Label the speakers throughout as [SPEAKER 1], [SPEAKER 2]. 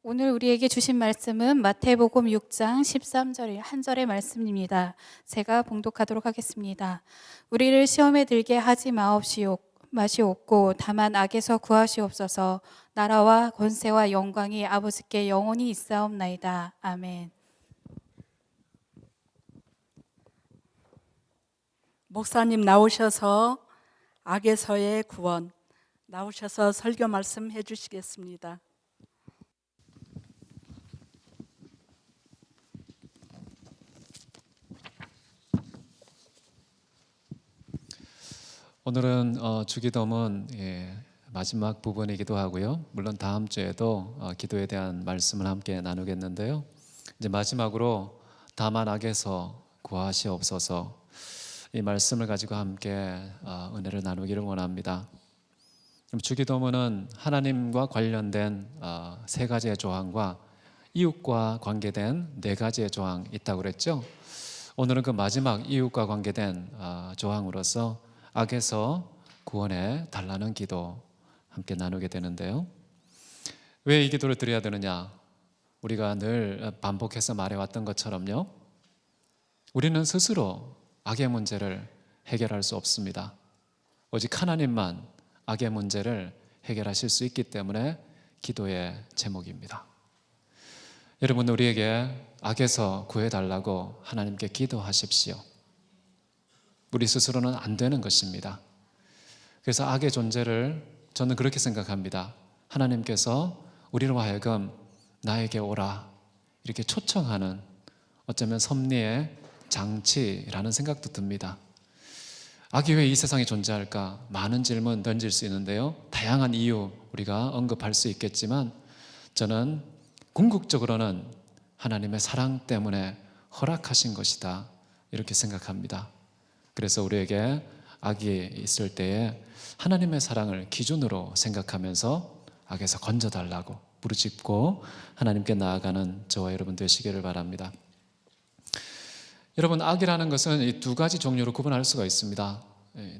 [SPEAKER 1] 오늘 우리에게 주신 말씀은 마태복음 6장 13절 한 절의 말씀입니다. 제가 봉독하도록 하겠습니다. 우리를 시험에 들게 하지 마시옵고 다만 악에서 구하시옵소서. 나라와 권세와 영광이 아버지께 영원히 있사옵나이다. 아멘.
[SPEAKER 2] 목사님 나오셔서 악에서의 구원 나오셔서 설교 말씀해 주시겠습니다.
[SPEAKER 3] 오늘은 주기도문 마지막 부분이기도 하고요. 물론 다음 주에도 기도에 대한 말씀을 함께 나누겠는데요. 이제 마지막으로 다만 악에서 구하시옵소서, 이 말씀을 가지고 함께 은혜를 나누기를 원합니다. 주기도문은 하나님과 관련된 세 가지의 조항과 이웃과 관계된 네 가지의 조항이 있다고 그랬죠. 오늘은 그 마지막 이웃과 관계된 조항으로서 악에서 구원해 달라는 기도 함께 나누게 되는데요. 왜 이 기도를 드려야 되느냐? 우리가 늘 반복해서 말해왔던 것처럼요, 우리는 스스로 악의 문제를 해결할 수 없습니다. 오직 하나님만 악의 문제를 해결하실 수 있기 때문에 기도의 제목입니다. 여러분, 우리에게 악에서 구해달라고 하나님께 기도하십시오. 우리 스스로는 안 되는 것입니다. 그래서 악의 존재를 저는 그렇게 생각합니다. 하나님께서 우리로 하여금 나에게 오라 이렇게 초청하는, 어쩌면 섭리의 장치라는 생각도 듭니다. 악이 왜 이 세상에 존재할까? 많은 질문 던질 수 있는데요, 다양한 이유 우리가 언급할 수 있겠지만 저는 궁극적으로는 하나님의 사랑 때문에 허락하신 것이다 이렇게 생각합니다. 그래서 우리에게 악이 있을 때에 하나님의 사랑을 기준으로 생각하면서 악에서 건져달라고 부르짖고 하나님께 나아가는 저와 여러분 되시기를 바랍니다. 여러분, 악이라는 것은 이 두 가지 종류로 구분할 수가 있습니다.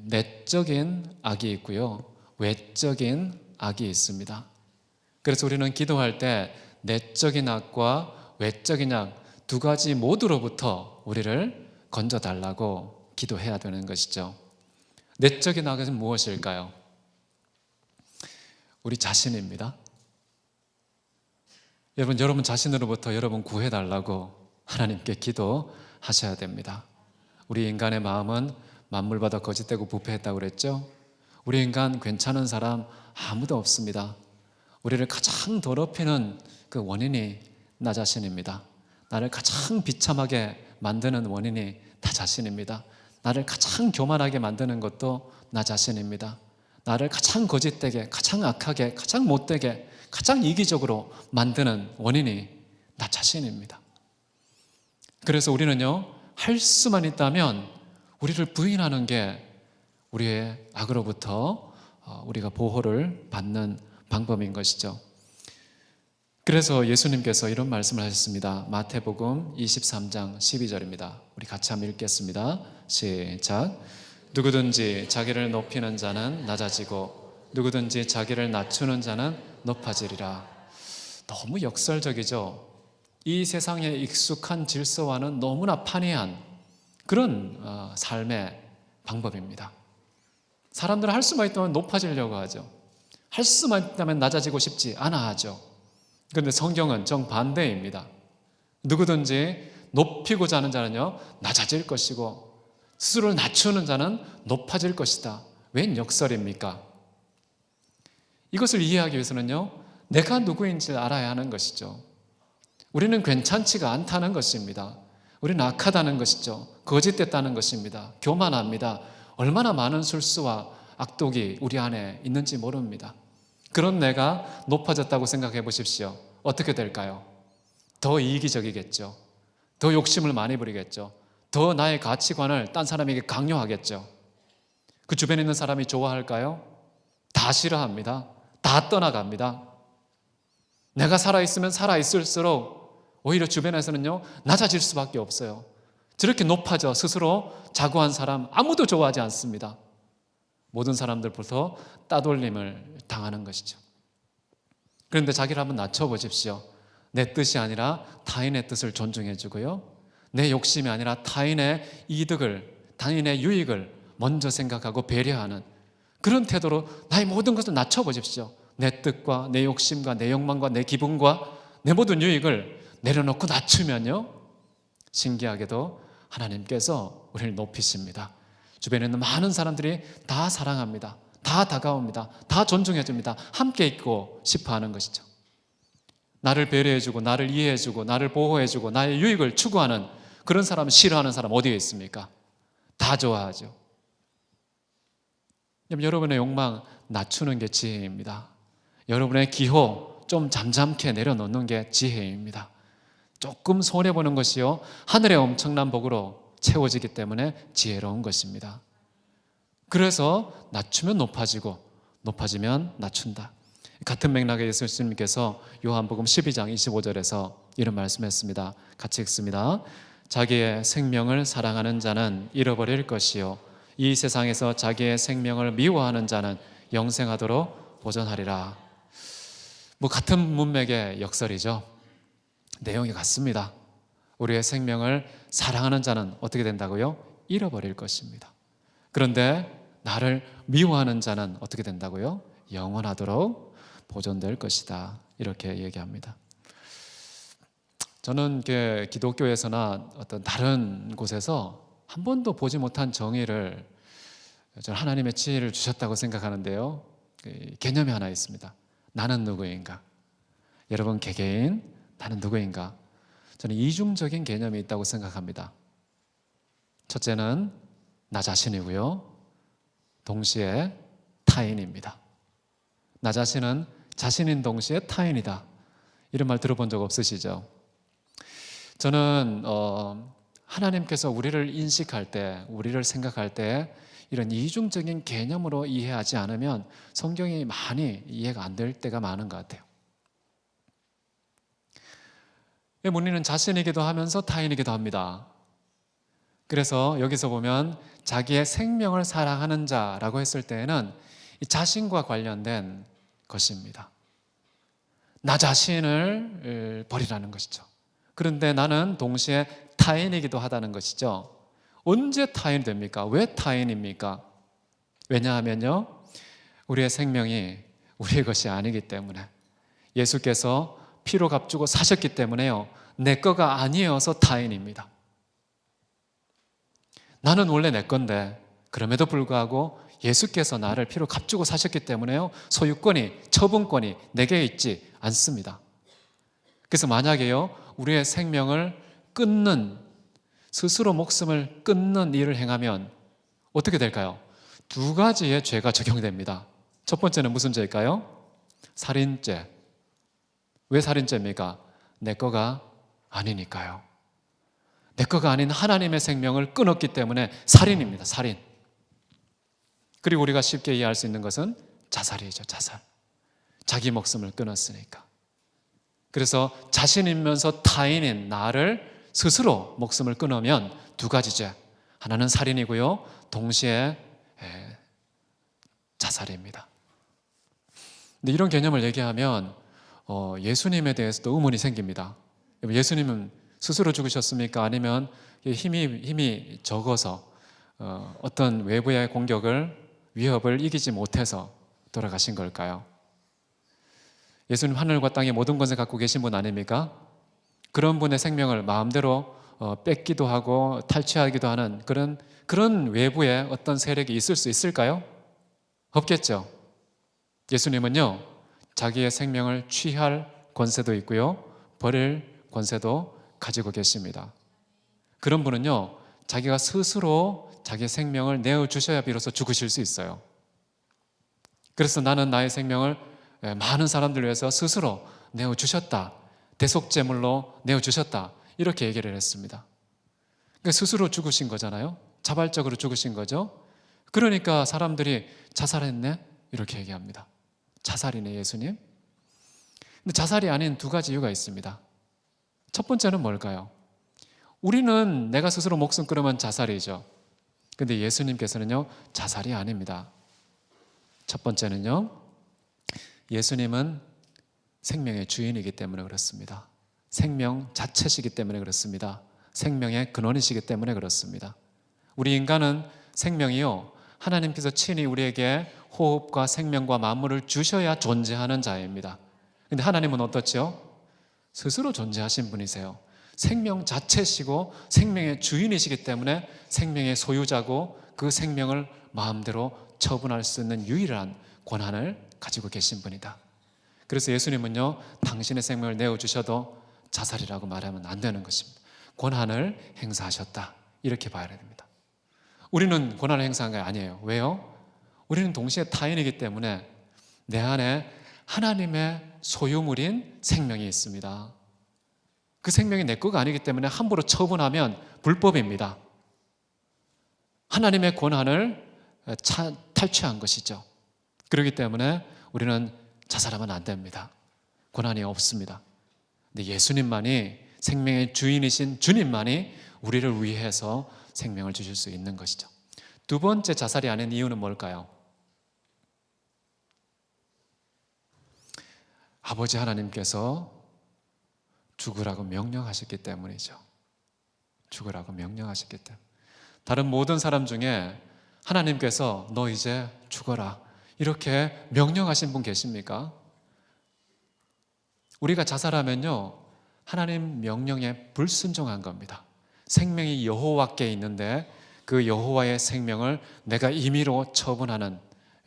[SPEAKER 3] 내적인 악이 있고요, 외적인 악이 있습니다. 그래서 우리는 기도할 때 내적인 악과 외적인 악 두 가지 모두로부터 우리를 건져달라고 기도해야 되는 것이죠. 내적인 악은 무엇일까요? 우리 자신입니다. 여러분 자신으로부터 여러분 구해달라고 하나님께 기도하셔야 됩니다. 우리 인간의 마음은 만물보다 거짓되고 부패했다고 그랬죠. 우리 인간 괜찮은 사람 아무도 없습니다. 우리를 가장 더럽히는 그 원인이 나 자신입니다. 나를 가장 비참하게 만드는 원인이 나 자신입니다. 나를 가장 교만하게 만드는 것도 나 자신입니다. 나를 가장 거짓되게, 가장 악하게, 가장 못되게, 가장 이기적으로 만드는 원인이 나 자신입니다. 그래서 우리는요, 할 수만 있다면 우리를 부인하는 게 우리의 악으로부터 우리가 보호를 받는 방법인 것이죠. 그래서 예수님께서 이런 말씀을 하셨습니다. 마태복음 23장 12절입니다. 우리 같이 한번 읽겠습니다. 시작. 누구든지 자기를 높이는 자는 낮아지고 누구든지 자기를 낮추는 자는 높아지리라. 너무 역설적이죠. 이 세상의 익숙한 질서와는 너무나 판이한 그런 삶의 방법입니다. 사람들은 할 수만 있다면 높아지려고 하죠. 할 수만 있다면 낮아지고 싶지 않아 하죠. 그런데 성경은 정반대입니다. 누구든지 높이고자 하는 자는요, 낮아질 것이고 스스로를 낮추는 자는 높아질 것이다. 웬 역설입니까? 이것을 이해하기 위해서는요, 내가 누구인지를 알아야 하는 것이죠. 우리는 괜찮지가 않다는 것입니다. 우리는 악하다는 것이죠. 거짓됐다는 것입니다. 교만합니다. 얼마나 많은 술수와 악독이 우리 안에 있는지 모릅니다. 그런 내가 높아졌다고 생각해 보십시오. 어떻게 될까요? 더 이기적이겠죠. 더 욕심을 많이 부리겠죠. 더 나의 가치관을 딴 사람에게 강요하겠죠. 그 주변에 있는 사람이 좋아할까요? 다 싫어합니다. 다 떠나갑니다. 내가 살아있으면 살아있을수록 오히려 주변에서는요, 낮아질 수밖에 없어요. 저렇게 높아져 스스로 자고한 사람 아무도 좋아하지 않습니다. 모든 사람들부터 따돌림을 당하는 것이죠. 그런데 자기를 한번 낮춰보십시오. 내 뜻이 아니라 타인의 뜻을 존중해 주고요. 내 욕심이 아니라 타인의 이득을, 타인의 유익을 먼저 생각하고 배려하는 그런 태도로 나의 모든 것을 낮춰보십시오. 내 뜻과 내 욕심과 내 욕망과 내 기분과 내 모든 유익을 내려놓고 낮추면요, 신기하게도 하나님께서 우리를 높이십니다. 주변에 있는 많은 사람들이 다 사랑합니다. 다 다가옵니다. 다 존중해 줍니다. 함께 있고 싶어 하는 것이죠. 나를 배려해 주고 나를 이해해 주고 나를 보호해 주고 나의 유익을 추구하는 그런 사람을 싫어하는 사람 어디에 있습니까? 다 좋아하죠. 여러분의 욕망 낮추는 게 지혜입니다. 여러분의 기호 좀 잠잠케 내려놓는 게 지혜입니다. 조금 손해보는 것이요, 하늘의 엄청난 복으로 채워지기 때문에 지혜로운 것입니다. 그래서 낮추면 높아지고 높아지면 낮춘다. 같은 맥락에 예수님께서 요한복음 12장 25절에서 이런 말씀했습니다. 같이 읽습니다. 자기의 생명을 사랑하는 자는 잃어버릴 것이요, 이 세상에서 자기의 생명을 미워하는 자는 영생하도록 보존하리라. 같은 문맥의 역설이죠. 내용이 같습니다. 우리의 생명을 사랑하는 자는 어떻게 된다고요? 잃어버릴 것입니다. 그런데 나를 미워하는 자는 어떻게 된다고요? 영원하도록 보존될 것이다. 이렇게 얘기합니다. 저는 기독교에서나 어떤 다른 곳에서 한 번도 보지 못한 정의를, 저는 하나님의 지혜를 주셨다고 생각하는데요, 개념이 하나 있습니다. 나는 누구인가? 여러분 개개인 나는 누구인가? 저는 이중적인 개념이 있다고 생각합니다. 첫째는 나 자신이고요, 동시에 타인입니다. 나 자신은 자신인 동시에 타인이다. 이런 말 들어본 적 없으시죠? 저는 하나님께서 우리를 인식할 때, 우리를 생각할 때 이런 이중적인 개념으로 이해하지 않으면 성경이 많이 이해가 안 될 때가 많은 것 같아요. 우리는 자신이기도 하면서 타인이기도 합니다. 그래서 여기서 보면 자기의 생명을 사랑하는 자라고 했을 때에는 이 자신과 관련된 것입니다. 나 자신을 버리라는 것이죠. 그런데 나는 동시에 타인이기도 하다는 것이죠. 언제 타인이 됩니까? 왜 타인입니까? 왜냐하면요, 우리의 생명이 우리의 것이 아니기 때문에, 예수께서 피로 값주고 사셨기 때문에요, 내 거가 아니어서 타인입니다. 나는 원래 내 건데 그럼에도 불구하고 예수께서 나를 피로 값주고 사셨기 때문에요, 소유권이, 처분권이 내게 있지 않습니다. 그래서 만약에요, 우리의 생명을 끊는, 스스로 목숨을 끊는 일을 행하면 어떻게 될까요? 두 가지의 죄가 적용됩니다. 첫 번째는 무슨 죄일까요? 살인죄. 왜 살인죄입니까? 내 거가 아니니까요. 내 거가 아닌 하나님의 생명을 끊었기 때문에 살인입니다. 살인. 그리고 우리가 쉽게 이해할 수 있는 것은 자살이죠. 자살. 자기 목숨을 끊었으니까. 그래서 자신이면서 타인인 나를 스스로 목숨을 끊으면 두 가지 죄. 하나는 살인이고요, 동시에 자살입니다. 근데 이런 개념을 얘기하면 예수님에 대해서도 의문이 생깁니다. 예수님은 스스로 죽으셨습니까? 아니면 힘이 적어서 어떤 외부의 공격을, 위협을 이기지 못해서 돌아가신 걸까요? 예수님 하늘과 땅의 모든 것을 갖고 계신 분 아닙니까? 그런 분의 생명을 마음대로 뺏기도 하고 탈취하기도 하는 그런 외부의 어떤 세력이 있을 수 있을까요? 없겠죠. 예수님은요, 자기의 생명을 취할 권세도 있고요, 버릴 권세도 가지고 계십니다. 그런 분은요, 자기가 스스로 자기의 생명을 내어주셔야 비로소 죽으실 수 있어요. 그래서 나는 나의 생명을 많은 사람들 위해서 스스로 내어주셨다, 대속제물로 내어주셨다, 이렇게 얘기를 했습니다. 그러니까 스스로 죽으신 거잖아요. 자발적으로 죽으신 거죠. 그러니까 사람들이 자살했네? 이렇게 얘기합니다. 자살이네, 예수님? 근데 자살이 아닌 두 가지 이유가 있습니다. 첫 번째는 뭘까요? 우리는 내가 스스로 목숨 끊으면 자살이죠. 근데 예수님께서는요, 자살이 아닙니다. 첫 번째는요, 예수님은 생명의 주인이기 때문에 그렇습니다. 생명 자체시기 때문에 그렇습니다. 생명의 근원이시기 때문에 그렇습니다. 우리 인간은 생명이요, 하나님께서 친히 우리에게 호흡과 생명과 만물을 주셔야 존재하는 자입니다. 근데 하나님은 어떻죠? 스스로 존재하신 분이세요. 생명 자체시고 생명의 주인이시기 때문에 생명의 소유자고 그 생명을 마음대로 처분할 수 있는 유일한 권한을 가지고 계신 분이다. 그래서 예수님은요, 당신의 생명을 내어주셔도 자살이라고 말하면 안 되는 것입니다. 권한을 행사하셨다, 이렇게 봐야 됩니다. 우리는 권한을 행사한 게 아니에요. 왜요? 우리는 동시에 타인이기 때문에 내 안에 하나님의 소유물인 생명이 있습니다. 그 생명이 내 거가 아니기 때문에 함부로 처분하면 불법입니다. 하나님의 권한을 탈취한 것이죠. 그렇기 때문에 우리는 자살하면 안 됩니다. 권한이 없습니다. 근데 예수님만이, 생명의 주인이신 주님만이 우리를 위해서 생명을 주실 수 있는 것이죠. 두 번째 자살이 아닌 이유는 뭘까요? 아버지 하나님께서 죽으라고 명령하셨기 때문이죠. 죽으라고 명령하셨기 때문에. 다른 모든 사람 중에 하나님께서 너 이제 죽어라, 이렇게 명령하신 분 계십니까? 우리가 자살하면요, 하나님 명령에 불순종한 겁니다. 생명이 여호와께 있는데 그 여호와의 생명을 내가 임의로 처분하는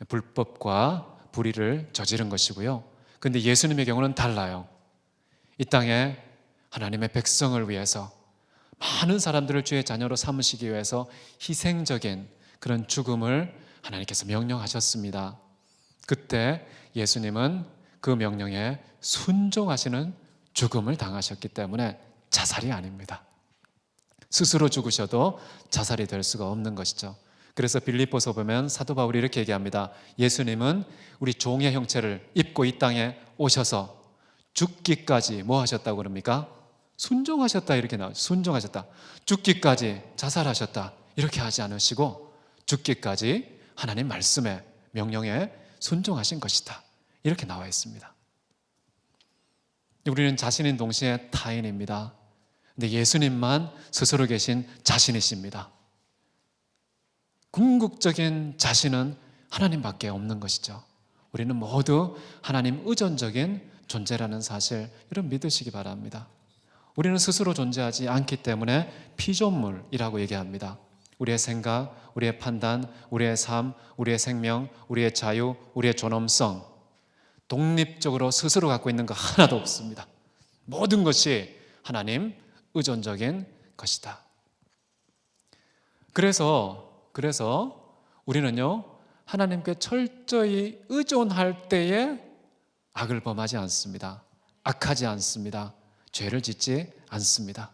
[SPEAKER 3] 불법과 불의를 저지른 것이고요. 그런데 예수님의 경우는 달라요. 이 땅에 하나님의 백성을 위해서, 많은 사람들을 주의 자녀로 삼으시기 위해서 희생적인 그런 죽음을 하나님께서 명령하셨습니다. 그때 예수님은 그 명령에 순종하시는 죽음을 당하셨기 때문에 자살이 아닙니다. 스스로 죽으셔도 자살이 될 수가 없는 것이죠. 그래서 빌립보서 보면 사도 바울이 이렇게 얘기합니다. 예수님은 우리 종의 형체를 입고 이 땅에 오셔서 죽기까지 뭐 하셨다고 그럽니까? 순종하셨다, 이렇게 나오죠. 순종하셨다. 죽기까지 자살하셨다, 이렇게 하지 않으시고 죽기까지 하나님 말씀에, 명령에 순종하신 것이다, 이렇게 나와 있습니다. 우리는 자신인 동시에 타인입니다. 근데 예수님만 스스로 계신 자신이십니다. 궁극적인 자신은 하나님밖에 없는 것이죠. 우리는 모두 하나님 의존적인 존재라는 사실, 여러분 믿으시기 바랍니다. 우리는 스스로 존재하지 않기 때문에 피조물이라고 얘기합니다. 우리의 생각, 우리의 판단, 우리의 삶, 우리의 생명, 우리의 자유, 우리의 존엄성, 독립적으로 스스로 갖고 있는 거 하나도 없습니다. 모든 것이 하나님 의존적인 것이다. 그래서 우리는요, 하나님께 철저히 의존할 때에 악을 범하지 않습니다. 악하지 않습니다. 죄를 짓지 않습니다.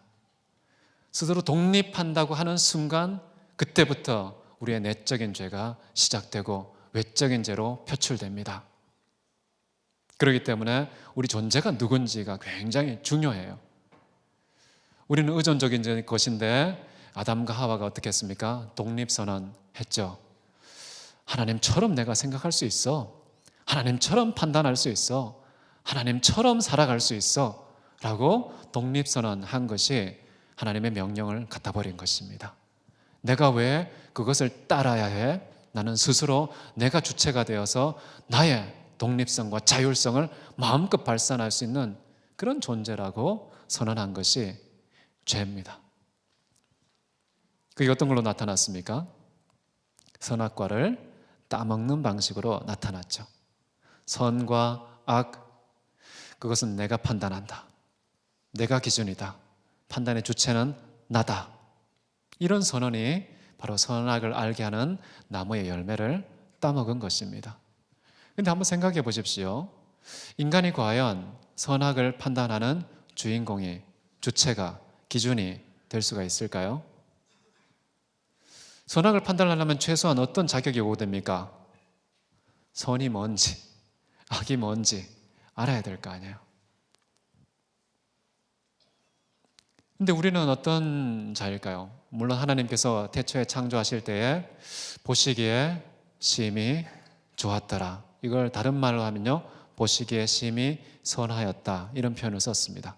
[SPEAKER 3] 스스로 독립한다고 하는 순간, 그때부터 우리의 내적인 죄가 시작되고 외적인 죄로 표출됩니다. 그렇기 때문에 우리 존재가 누군지가 굉장히 중요해요. 우리는 의존적인 것인데 아담과 하와가 어떻게 했습니까? 독립선언했죠. 하나님처럼 내가 생각할 수 있어, 하나님처럼 판단할 수 있어, 하나님처럼 살아갈 수 있어 라고 독립선언한 것이 하나님의 명령을 갖다 버린 것입니다. 내가 왜 그것을 따라야 해? 나는 스스로 내가 주체가 되어서 나의 독립성과 자율성을 마음껏 발산할 수 있는 그런 존재라고 선언한 것이 죄입니다. 그게 어떤 걸로 나타났습니까? 선악과를 따먹는 방식으로 나타났죠. 선과 악, 그것은 내가 판단한다, 내가 기준이다, 판단의 주체는 나다, 이런 선언이 바로 선악을 알게 하는 나무의 열매를 따먹은 것입니다. 그런데 한번 생각해 보십시오. 인간이 과연 선악을 판단하는 주인공이, 주체가, 기준이 될 수가 있을까요? 선악을 판단하려면 최소한 어떤 자격이 요구됩니까? 선이 뭔지, 악이 뭔지 알아야 될 거 아니에요. 근데 우리는 어떤 자일까요? 물론 하나님께서 태초에 창조하실 때에 보시기에 심히 좋았더라, 이걸 다른 말로 하면요, 보시기에 심히 선하였다, 이런 표현을 썼습니다.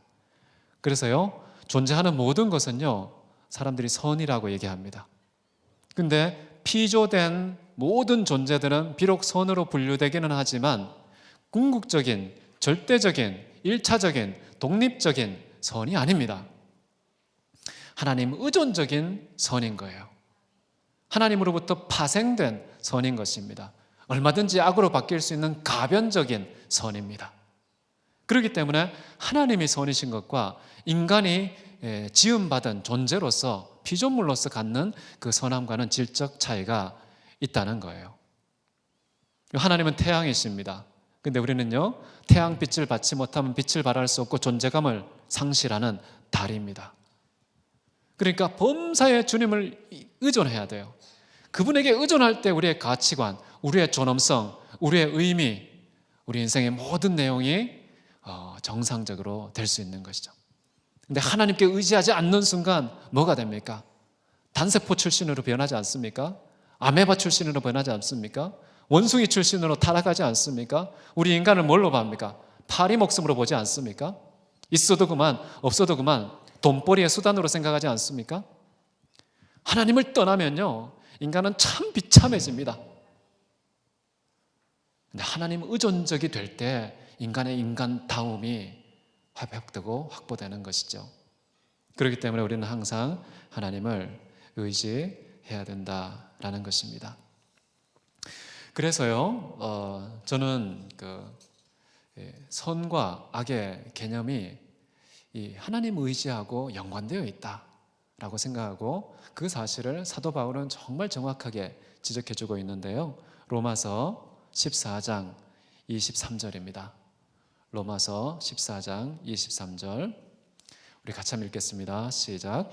[SPEAKER 3] 그래서요, 존재하는 모든 것은요, 사람들이 선이라고 얘기합니다. 근데 피조된 모든 존재들은 비록 선으로 분류되기는 하지만 궁극적인, 절대적인, 일차적인, 독립적인 선이 아닙니다. 하나님 의존적인 선인 거예요. 하나님으로부터 파생된 선인 것입니다. 얼마든지 악으로 바뀔 수 있는 가변적인 선입니다. 그렇기 때문에 하나님이 선이신 것과 인간이 지음받은 존재로서 피조물로서 갖는 그 선함과는 질적 차이가 있다는 거예요. 하나님은 태양이십니다. 근데 우리는요, 태양빛을 받지 못하면 빛을 발할 수 없고 존재감을 상실하는 달입니다. 그러니까 범사에 주님을 의존해야 돼요. 그분에게 의존할 때 우리의 가치관, 우리의 존엄성, 우리의 의미, 우리 인생의 모든 내용이 정상적으로 될 수 있는 것이죠. 근데 하나님께 의지하지 않는 순간 뭐가 됩니까? 단세포 출신으로 변하지 않습니까? 아메바 출신으로 변하지 않습니까? 원숭이 출신으로 타락하지 않습니까? 우리 인간을 뭘로 봅니까? 파리 목숨으로 보지 않습니까? 있어도 그만, 없어도 그만, 돈벌이의 수단으로 생각하지 않습니까? 하나님을 떠나면요, 인간은 참 비참해집니다. 근데 하나님 의존적이 될 때 인간의 인간다움이 회복되고 확보되는 것이죠. 그렇기 때문에 우리는 항상 하나님을 의지해야 된다라는 것입니다. 그래서요, 저는 선과 악의 개념이 이 하나님 의지하고 연관되어 있다라고 생각하고 그 사실을 사도 바울은 정말 정확하게 지적해주고 있는데요. 로마서 14장 23절입니다. 로마서 14장 23절 우리 같이 한번 읽겠습니다. 시작.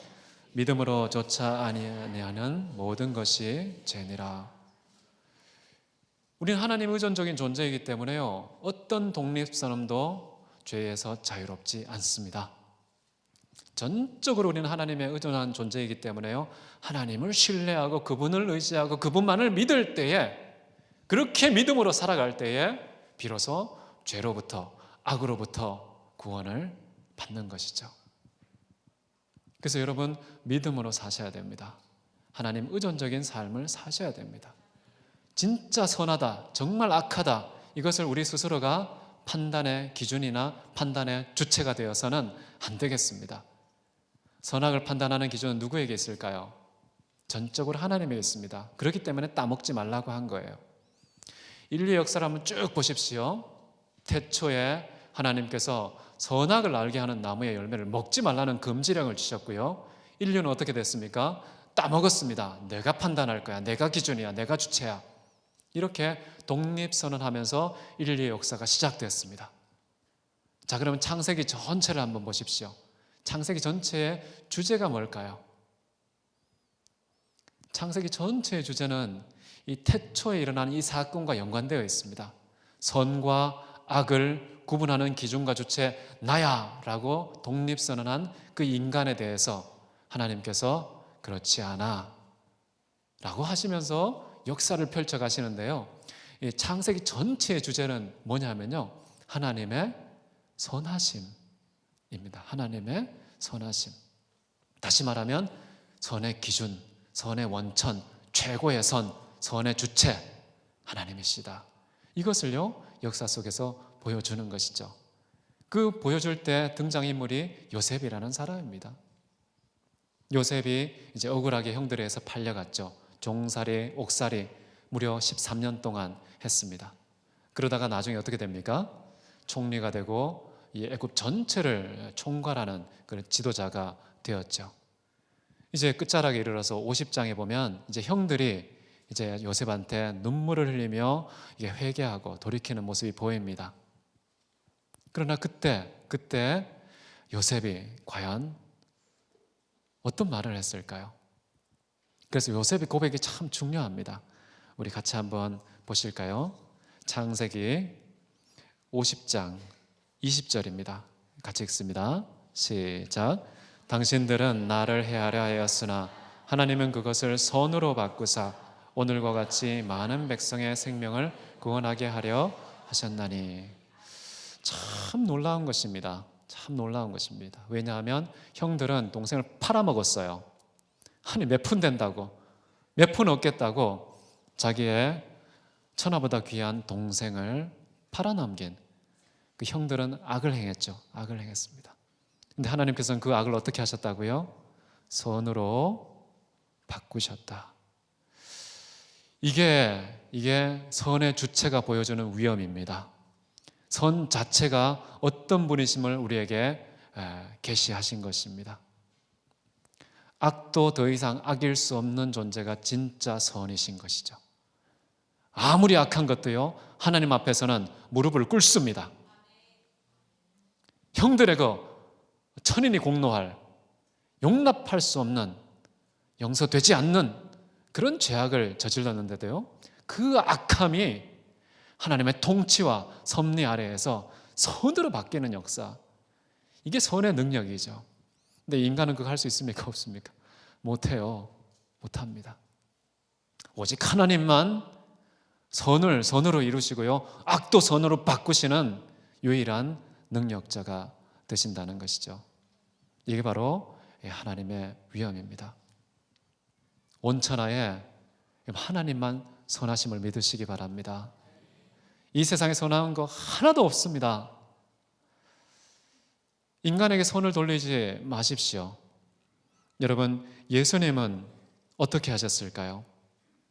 [SPEAKER 3] 믿음으로 조차 아니하는 모든 것이 죄니라. 우리는 하나님 의존적인 존재이기 때문에요, 어떤 독립선언도 죄에서 자유롭지 않습니다. 전적으로 우리는 하나님에 의존한 존재이기 때문에요, 하나님을 신뢰하고 그분을 의지하고 그분만을 믿을 때에, 그렇게 믿음으로 살아갈 때에 비로소 죄로부터, 악으로부터 구원을 받는 것이죠. 그래서 여러분, 믿음으로 사셔야 됩니다. 하나님 의존적인 삶을 사셔야 됩니다. 진짜 선하다, 정말 악하다, 이것을 우리 스스로가 판단의 기준이나 판단의 주체가 되어서는 안 되겠습니다. 선악을 판단하는 기준은 누구에게 있을까요? 전적으로 하나님에게 있습니다. 그렇기 때문에 따먹지 말라고 한 거예요. 인류의 역사를 한번 쭉 보십시오. 태초에 하나님께서 선악을 알게 하는 나무의 열매를 먹지 말라는 금지령을 주셨고요, 인류는 어떻게 됐습니까? 따먹었습니다. 내가 판단할 거야, 내가 기준이야, 내가 주체야, 이렇게 독립선언하면서 인류의 역사가 시작됐습니다. 자, 그러면 창세기 전체를 한번 보십시오. 창세기 전체의 주제가 뭘까요? 창세기 전체의 주제는 이 태초에 일어난 이 사건과 연관되어 있습니다. 선과 악을 구분하는 기준과 주체 나야 라고 독립선언한 그 인간에 대해서 하나님께서 그렇지 않아 라고 하시면서 역사를 펼쳐 가시는데요, 이 창세기 전체의 주제는 뭐냐면요, 하나님의 선하심입니다. 하나님의 선하심. 다시 말하면 선의 기준, 선의 원천, 최고의 선, 선의 주체 하나님이시다. 이것을요, 역사 속에서 보여주는 것이죠. 그 보여줄 때 등장인물이 요셉이라는 사람입니다. 요셉이 이제 억울하게 형들에 의해서 팔려갔죠. 종살이, 옥살이 무려 13년 동안 했습니다. 그러다가 나중에 어떻게 됩니까? 총리가 되고 이 애굽 전체를 총괄하는 그런 지도자가 되었죠. 이제 끝자락에 이르러서 50장에 보면 이제 형들이 이제 요셉한테 눈물을 흘리며 이게 회개하고 돌이키는 모습이 보입니다. 그러나 그때 요셉이 과연 어떤 말을 했을까요? 그래서 요셉의 고백이 참 중요합니다. 우리 같이 한번 보실까요? 창세기 50장 20절입니다. 같이 읽습니다. 시작. 당신들은 나를 해하려 하였으나 하나님은 그것을 선으로 바꾸사 오늘과 같이 많은 백성의 생명을 구원하게 하려 하셨나니. 참 놀라운 것입니다. 참 놀라운 것입니다. 왜냐하면 형들은 동생을 팔아먹었어요. 아니 몇 푼 된다고, 몇 푼 얻겠다고 자기의 천하보다 귀한 동생을 팔아넘긴 그 형들은 악을 행했죠. 악을 행했습니다. 근데 하나님께서는 그 악을 어떻게 하셨다고요? 선으로 바꾸셨다. 이게 선의 주체가 보여주는 위엄입니다. 선 자체가 어떤 분이심을 우리에게 계시하신 것입니다. 악도 더 이상 악일 수 없는 존재가 진짜 선이신 것이죠. 아무리 악한 것도요, 하나님 앞에서는 무릎을 꿇습니다. 형들의 그 천인이 공노할, 용납할 수 없는, 용서되지 않는 그런 죄악을 저질렀는데도요, 그 악함이 하나님의 통치와 섭리 아래에서 선으로 바뀌는 역사, 이게 선의 능력이죠. 근데 인간은 그거 할 수 있습니까? 없습니까? 못해요. 못합니다. 오직 하나님만 선을 선으로 이루시고요, 악도 선으로 바꾸시는 유일한 능력자가 되신다는 것이죠. 이게 바로 하나님의 위엄입니다. 온천하에 하나님만 선하심을 믿으시기 바랍니다. 이 세상에 선한 거 하나도 없습니다. 인간에게 손을 돌리지 마십시오. 여러분, 예수님은 어떻게 하셨을까요?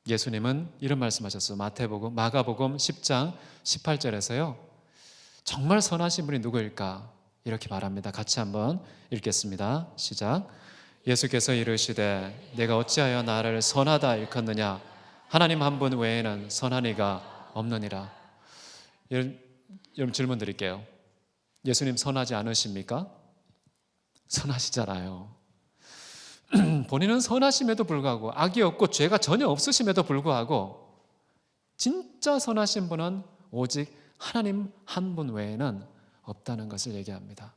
[SPEAKER 3] 예수님은 이런 말씀하셨어요. 마가복음 10장 18절에서요. 정말 선하신 분이 누구일까? 이렇게 말합니다. 같이 한번 읽겠습니다. 시작. 예수께서 이르시되 내가 어찌하여 나를 선하다 일컫느냐? 하나님 한 분 외에는 선한 이가 없느니라. 여러분 질문 드릴게요. 예수님 선하지 않으십니까? 선하시잖아요. 본인은 선하심에도 불구하고, 악이 없고 죄가 전혀 없으심에도 불구하고 진짜 선하신 분은 오직 하나님 한 분 외에는 없다는 것을 얘기합니다.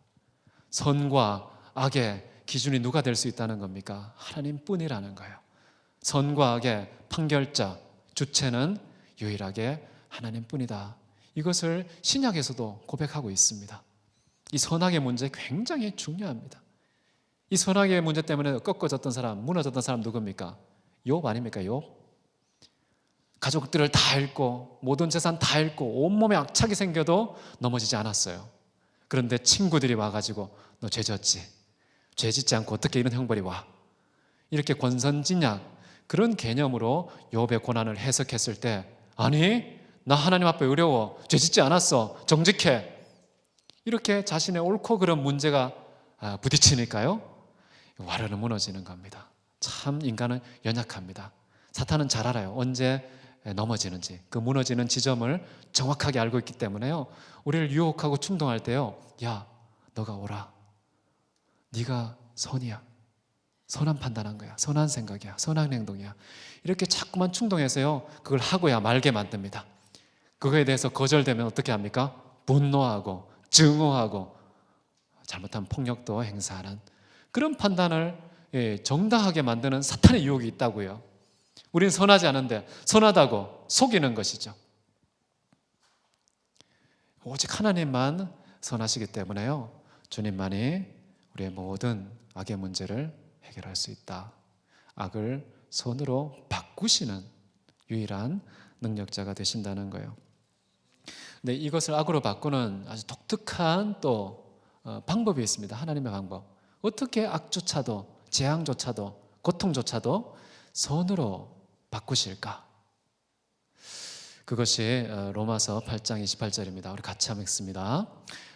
[SPEAKER 3] 선과 악의 기준이 누가 될 수 있다는 겁니까? 하나님뿐이라는 거예요. 선과 악의 판결자, 주체는 유일하게 하나님뿐이다. 이것을 신약에서도 고백하고 있습니다. 이 선악의 문제 굉장히 중요합니다. 이 선악의 문제 때문에 꺾어졌던 사람, 무너졌던 사람 누굽니까? 욥 아닙니까? 욥. 가족들을 다 잃고 모든 재산 다 잃고 온몸에 악착이 생겨도 넘어지지 않았어요. 그런데 친구들이 와가지고 너 죄 졌지? 죄 짓지 않고 어떻게 이런 형벌이 와? 이렇게 권선징악, 그런 개념으로 욥의 고난을 해석했을 때, 아니 나 하나님 앞에 어려워, 죄 짓지 않았어, 정직해, 이렇게 자신의 옳고 그런 문제가 부딪히니까요, 와르르 무너지는 겁니다. 참 인간은 연약합니다. 사탄은 잘 알아요. 언제 넘어지는지, 그 무너지는 지점을 정확하게 알고 있기 때문에요, 우리를 유혹하고 충동할 때요, 야 너가 오라, 네가 선이야, 선한 판단한 거야, 선한 생각이야, 선한 행동이야, 이렇게 자꾸만 충동해서요 그걸 하고야 말게 만듭니다. 그거에 대해서 거절되면 어떻게 합니까? 분노하고 증오하고 잘못한 폭력도 행사하는 그런 판단을 정당하게 만드는 사탄의 유혹이 있다고요. 우리는 선하지 않은데 선하다고 속이는 것이죠. 오직 하나님만 선하시기 때문에요, 주님만이 우리의 모든 악의 문제를 해결할 수 있다. 악을 선으로 바꾸시는 유일한 능력자가 되신다는 거예요. 근데 이것을 악으로 바꾸는 아주 독특한 또 방법이 있습니다. 하나님의 방법. 어떻게 악조차도, 재앙조차도, 고통조차도 선으로 바꾸실까? 그것이 로마서 8장 28절입니다. 우리 같이 한번 읽습니다.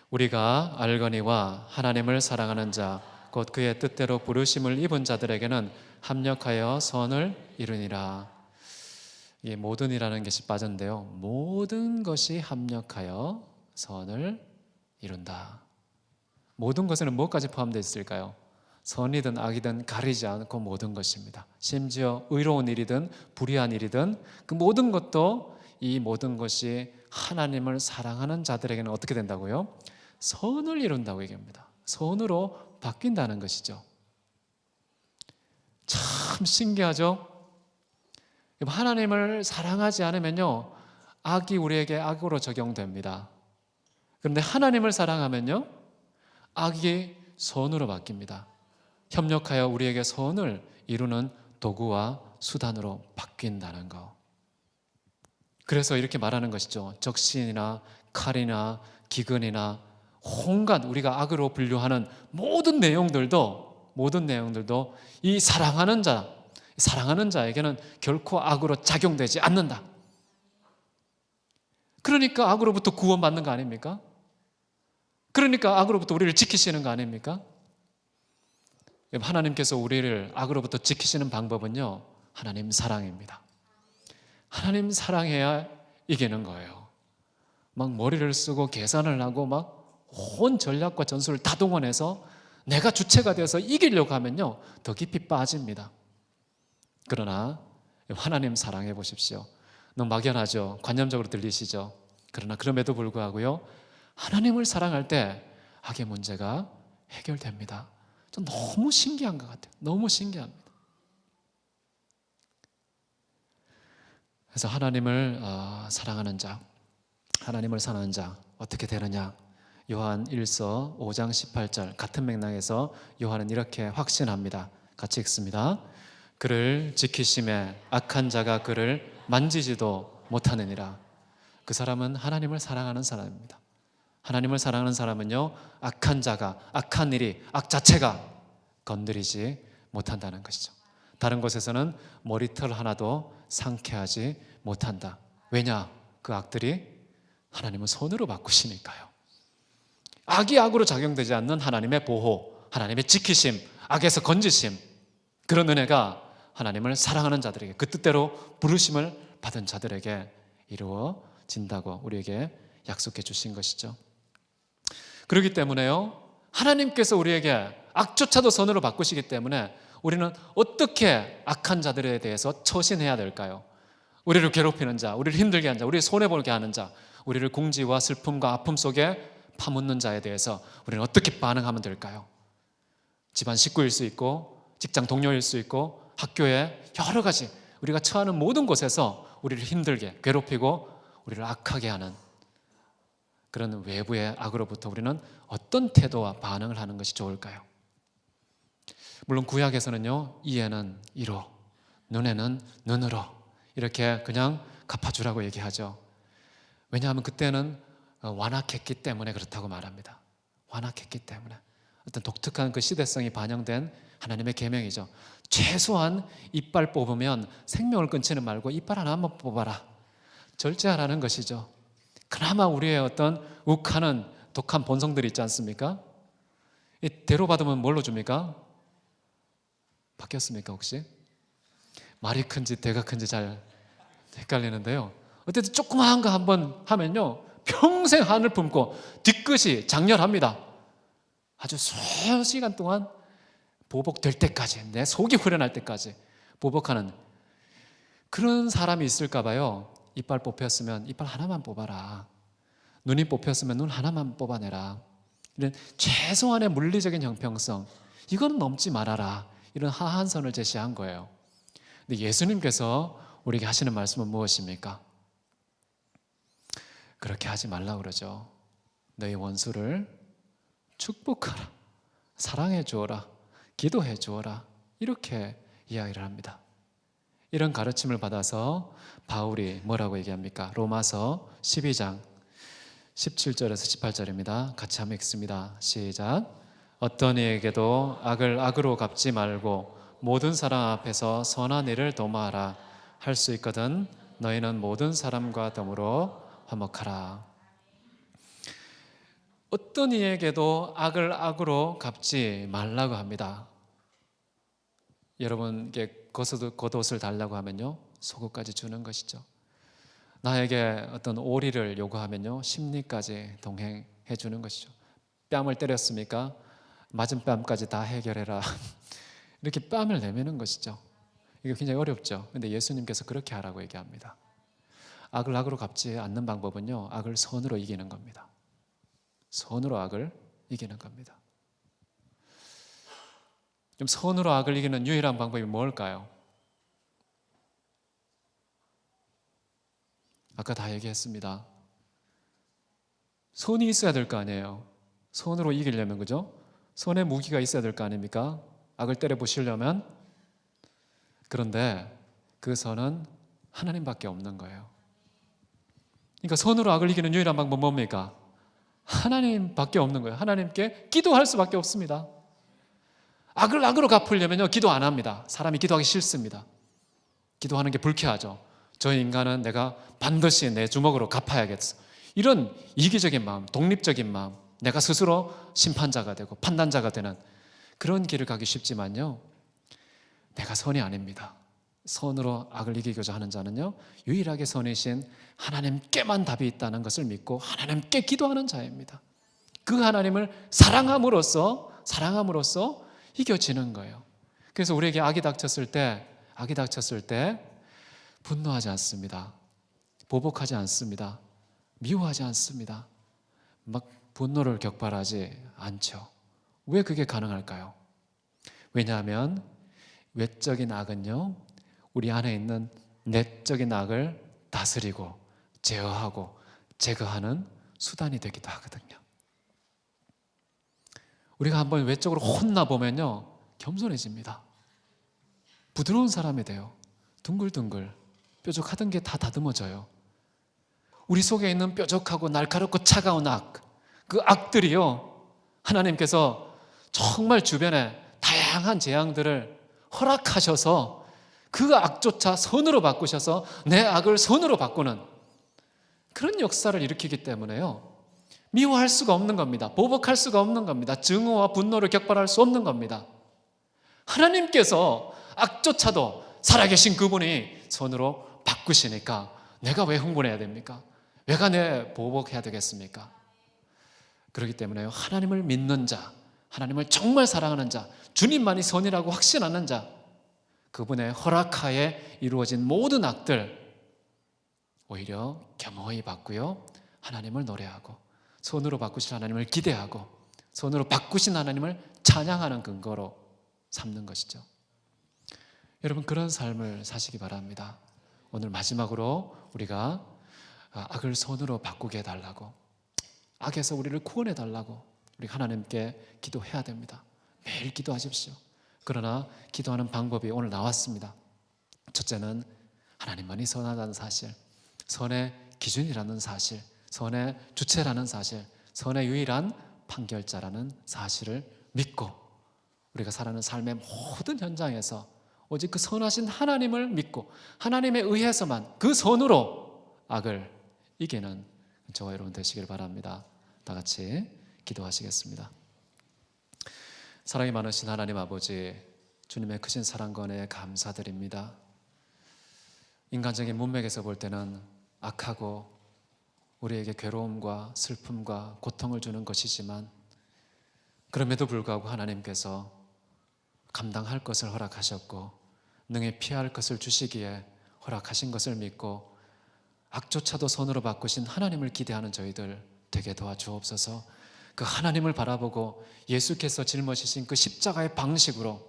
[SPEAKER 3] 우리가 알거니와 하나님을 사랑하는 자, 곧 그의 뜻대로 부르심을 입은 자들에게는 합력하여 선을 이루니라. 이 모든이라는 것이 빠졌는데요, 모든 것이 합력하여 선을 이룬다. 모든 것에는 무엇까지 포함되어 있을까요? 선이든 악이든 가리지 않고 모든 것입니다. 심지어 의로운 일이든 불의한 일이든 그 모든 것도, 이 모든 것이 하나님을 사랑하는 자들에게는 어떻게 된다고요? 선을 이룬다고 얘기합니다. 선으로 바뀐다는 것이죠. 참 신기하죠? 하나님을 사랑하지 않으면요, 악이 우리에게 악으로 적용됩니다. 그런데 하나님을 사랑하면요, 악이 선으로 바뀝니다. 협력하여 우리에게 선을 이루는 도구와 수단으로 바뀐다는 거. 그래서 이렇게 말하는 것이죠. 적신이나 칼이나 기근이나 온갖 우리가 악으로 분류하는 모든 내용들도 이 사랑하는 자에게는 결코 악으로 작용되지 않는다. 그러니까 악으로부터 구원받는 거 아닙니까? 그러니까 악으로부터 우리를 지키시는 거 아닙니까? 하나님께서 우리를 악으로부터 지키시는 방법은요, 하나님 사랑입니다. 하나님 사랑해야 이기는 거예요. 막 머리를 쓰고 계산을 하고 막 온 전략과 전술을 다 동원해서 내가 주체가 되어서 이기려고 하면요, 더 깊이 빠집니다. 그러나 하나님 사랑해 보십시오. 너무 막연하죠? 관념적으로 들리시죠? 그러나 그럼에도 불구하고요, 하나님을 사랑할 때 악의 문제가 해결됩니다. 좀 너무 신기한 것 같아요. 너무 신기합니다. 그래서 하나님을 사랑하는 자 어떻게 되느냐? 요한 1서 5장 18절 같은 맥락에서 요한은 이렇게 확신합니다. 같이 읽습니다. 그를 지키심에 악한 자가 그를 만지지도 못하느니라. 그 사람은 하나님을 사랑하는 사람입니다. 하나님을 사랑하는 사람은요, 악한 자가, 악한 일이, 악 자체가 건드리지 못한다는 것이죠. 다른 곳에서는 머리털 하나도 상쾌하지 못한다. 왜냐? 그 악들이 하나님은 손으로 바꾸시니까요. 악이 악으로 작용되지 않는 하나님의 보호, 하나님의 지키심, 악에서 건지심, 그런 은혜가 하나님을 사랑하는 자들에게, 그 뜻대로 부르심을 받은 자들에게 이루어진다고 우리에게 약속해 주신 것이죠. 그렇기 때문에요, 하나님께서 우리에게 악조차도 선으로 바꾸시기 때문에 우리는 어떻게 악한 자들에 대해서 처신해야 될까요? 우리를 괴롭히는 자, 우리를 힘들게 하는 자, 우리를 손해보게 하는 자, 우리를 공지와 슬픔과 아픔 속에 파묻는 자에 대해서 우리는 어떻게 반응하면 될까요? 집안 식구일 수 있고, 직장 동료일 수 있고, 학교에 여러 가지 우리가 처하는 모든 곳에서 우리를 힘들게 괴롭히고 우리를 악하게 하는 그런 외부의 악으로부터 우리는 어떤 태도와 반응을 하는 것이 좋을까요? 물론 구약에서는요, 이에는 이로, 눈에는 눈으로 이렇게 그냥 갚아주라고 얘기하죠. 왜냐하면 그때는 완악했기 때문에 그렇다고 말합니다. 완악했기 때문에 어떤 독특한 그 시대성이 반영된 하나님의 계명이죠. 최소한 이빨 뽑으면 생명을 끊지는 말고 이빨 하나만 뽑아라, 절제하라는 것이죠. 그나마 우리의 어떤 욱하는 독한 본성들이 있지 않습니까? 이 대로받으면 뭘로 줍니까? 바뀌었습니까 혹시? 말이 큰지 대가 큰지 잘 헷갈리는데요, 어쨌든 조그마한 거 한번 하면요, 평생 한을 품고 뒤끝이 장렬합니다. 아주 수많은 시간 동안 보복될 때까지, 내 속이 후련할 때까지 보복하는 그런 사람이 있을까 봐요. 이빨 뽑혔으면 이빨 하나만 뽑아라, 눈이 뽑혔으면 눈 하나만 뽑아내라, 이런 최소한의 물리적인 형평성, 이건 넘지 말아라, 이런 하한 선을 제시한 거예요. 근데 예수님께서 우리에게 하시는 말씀은 무엇입니까? 그렇게 하지 말라고 그러죠. 너희 원수를 축복하라, 사랑해 주어라, 기도해 주어라, 이렇게 이야기를 합니다. 이런 가르침을 받아서 바울이 뭐라고 얘기합니까? 로마서 12장 17절에서 18절입니다. 같이 한번 읽습니다. 시작. 어떤 이에게도 악을 악으로 갚지 말고 모든 사람 앞에서 선한 일을 도모하라. 할 수 있거든 너희는 모든 사람과 더불어 화목하라. 어떤 이에게도 악을 악으로 갚지 말라고 합니다. 여러분께 겉옷을 달라고 하면요, 속옷까지 주는 것이죠. 나에게 어떤 오리를 요구하면요, 심리까지 동행해 주는 것이죠. 뺨을 때렸습니까? 맞은 뺨까지 다 해결해라. 이렇게 뺨을 내미는 것이죠. 이게 굉장히 어렵죠. 근데 예수님께서 그렇게 하라고 얘기합니다. 악을 악으로 갚지 않는 방법은요, 악을 선으로 이기는 겁니다. 선으로 악을 이기는 겁니다. 좀 선으로 악을 이기는 유일한 방법이 뭘까요? 아까 다 얘기했습니다. 선이 있어야 될 거 아니에요. 손으로 이기려면, 그죠? 손에 무기가 있어야 될 거 아닙니까? 악을 때려 부시려면. 그런데 그 선은 하나님밖에 없는 거예요. 그러니까 손으로 악을 이기는 유일한 방법은 뭡니까? 하나님밖에 없는 거예요. 하나님께 기도할 수밖에 없습니다. 악을 악으로 갚으려면요, 기도 안 합니다. 사람이 기도하기 싫습니다. 기도하는 게 불쾌하죠. 저 인간은 내가 반드시 내 주먹으로 갚아야겠어. 이런 이기적인 마음, 독립적인 마음, 내가 스스로 심판자가 되고 판단자가 되는 그런 길을 가기 쉽지만요, 내가 선이 아닙니다. 선으로 악을 이기고자 하는 자는요, 유일하게 선이신 하나님께만 답이 있다는 것을 믿고 하나님께 기도하는 자입니다. 그 하나님을 사랑함으로써 이겨지는 거예요. 그래서 우리에게 악이 닥쳤을 때 분노하지 않습니다. 보복하지 않습니다. 미워하지 않습니다. 막 분노를 격발하지 않죠. 왜 그게 가능할까요? 왜냐하면 외적인 악은요, 우리 안에 있는 내적인 악을 다스리고 제어하고 제거하는 수단이 되기도 하거든요. 우리가 한번 외적으로 혼나보면요, 겸손해집니다. 부드러운 사람이 돼요. 둥글둥글 뾰족하던 게 다 다듬어져요. 우리 속에 있는 뾰족하고 날카롭고 차가운 악, 그 악들이요, 하나님께서 정말 주변에 다양한 재앙들을 허락하셔서 그 악조차 선으로 바꾸셔서 내 악을 선으로 바꾸는 그런 역사를 일으키기 때문에요, 미워할 수가 없는 겁니다. 보복할 수가 없는 겁니다. 증오와 분노를 격발할 수 없는 겁니다. 하나님께서 악조차도 살아계신 그분이 선으로 바꾸시니까 내가 왜 흥분해야 됩니까? 왜가 내 보복해야 되겠습니까? 그렇기 때문에 하나님을 믿는 자, 하나님을 정말 사랑하는 자, 주님만이 선이라고 확신하는 자, 그분의 허락하에 이루어진 모든 악들 오히려 겸허히 받고요, 하나님을 노래하고 손으로 바꾸실 하나님을 기대하고 손으로 바꾸신 하나님을 찬양하는 근거로 삼는 것이죠. 여러분, 그런 삶을 사시기 바랍니다. 오늘 마지막으로 우리가 악을 손으로 바꾸게 해달라고, 악에서 우리를 구원해 달라고 우리 하나님께 기도해야 됩니다. 매일 기도하십시오. 그러나 기도하는 방법이 오늘 나왔습니다. 첫째는 하나님만이 선하다는 사실, 선의 기준이라는 사실, 선의 주체라는 사실, 선의 유일한 판결자라는 사실을 믿고 우리가 살아가는 삶의 모든 현장에서 오직 그 선하신 하나님을 믿고 하나님에 의해서만 그 선으로 악을 이기는 저와 여러분 되시길 바랍니다. 다 같이 기도하시겠습니다. 사랑이 많으신 하나님 아버지, 주님의 크신 사랑과 은혜에 감사드립니다. 인간적인 문맥에서 볼 때는 악하고 우리에게 괴로움과 슬픔과 고통을 주는 것이지만, 그럼에도 불구하고 하나님께서 감당할 것을 허락하셨고 능히 피할 것을 주시기에 허락하신 것을 믿고 악조차도 손으로 바꾸신 하나님을 기대하는 저희들 되게 도와주옵소서. 그 하나님을 바라보고 예수께서 짊어지신 그 십자가의 방식으로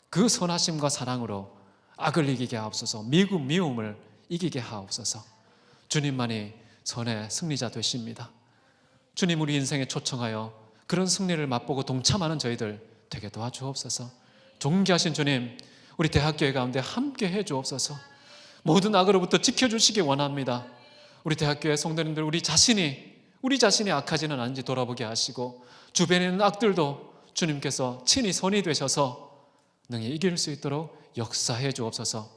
[SPEAKER 3] 그 선하심과 사랑으로 악을 이기게 하옵소서. 미움을 이기게 하옵소서. 주님만이 선의 승리자 되십니다. 주님, 우리 인생에 초청하여 그런 승리를 맛보고 동참하는 저희들 되게 도와주옵소서. 존귀하신 주님, 우리 대학교회 가운데 함께 해주옵소서. 모든 악으로부터 지켜주시기 원합니다. 우리 대학교회 성도님들, 우리 자신이 악하지는 않은지 돌아보게 하시고 주변에 있는 악들도 주님께서 친히 손이 되셔서 능히 이길 수 있도록 역사해 주옵소서.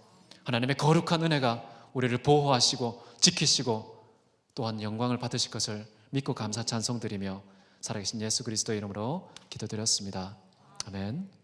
[SPEAKER 3] 하나님의 거룩한 은혜가 우리를 보호하시고 지키시고 또한 영광을 받으실 것을 믿고 감사 찬송드리며 살아계신 예수 그리스도의 이름으로 기도드렸습니다. 아멘.